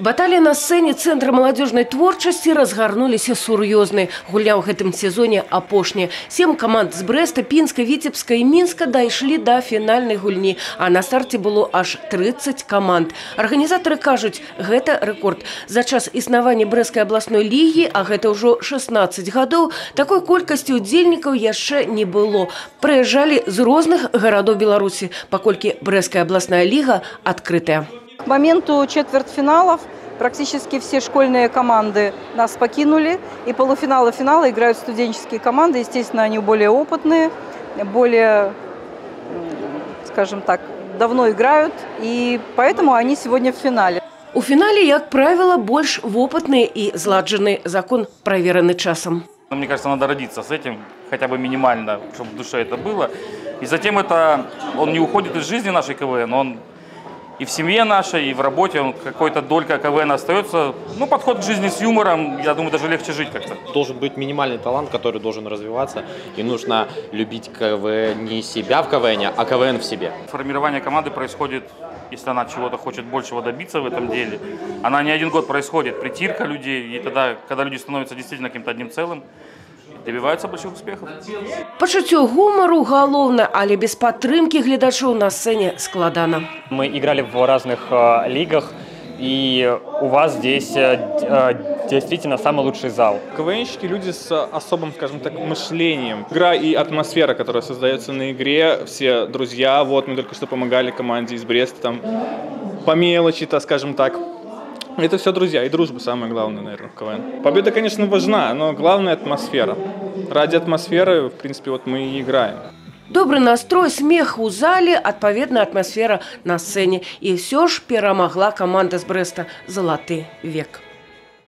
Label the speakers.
Speaker 1: Баталии на сцене Центра молодежной творчасти разгарнуліся сур'ёзныя. Гульня ў гэтым сезоне апошняя. 7 команд з Брэста, Пінска, Віцебска і Мінска дайшлі да фінальнай гульні, а на старце было аж 30 команд. Арганізатары кажуць, гэта рэкорд. За час існавання Брэсцкай абласной лігі, а гэта ўжо 16 гадоў, такой колькасці удзельнікаў яшчэ не было. Прыязджалі з розных гарадоў Беларусі, паколькі Брэсцкая абласная ліга адкрытая.
Speaker 2: К моменту четвертьфиналов практически все школьные команды нас покинули. И полуфиналы, финалы играют студенческие команды. Естественно, они более опытные, более, скажем так, давно играют. И поэтому они сегодня в финале.
Speaker 1: У финале, как правило, больше опытные и зладженный закон, проверенный часом.
Speaker 3: Мне кажется, надо родиться с этим, хотя бы минимально, чтобы в душе это было. И затем он не уходит из жизни нашей КВН, он и в семье нашей, и в работе какой-то долька КВН остается. Ну, подход к жизни с юмором, я думаю, даже легче жить как-то.
Speaker 4: Должен быть минимальный талант, который должен развиваться. И нужно любить КВН не себя в КВН, а КВН в себе.
Speaker 3: Формирование команды происходит, если она чего-то хочет большего добиться в этом деле. Она не один год происходит, притирка людей. И тогда, когда люди становятся действительно каким-то одним целым, добиваются больших успехов.
Speaker 1: Пачуццё гумару галоўна, але без падтрымкі гледачоў на сцене складана.
Speaker 5: Мы играли в разных лигах, и у вас здесь действительно самый лучший зал.
Speaker 6: КВНщики – люди с особым, скажем так, мышлением. Игра и атмосфера, которая создается на игре, все друзья. Вот мы только что помогали команде из Бреста, там по мелочи-то, скажем так. Это все друзья и дружба самое главное, наверное, в КВН. Победа, конечно, важна, но главное – атмосфера. Ради атмосферы, в принципе, вот мы и играем.
Speaker 1: Добрый настрой, смех у зале, адпаведная атмосфера на сцене. И все ж перамагла команда з Брэста «Залаты век».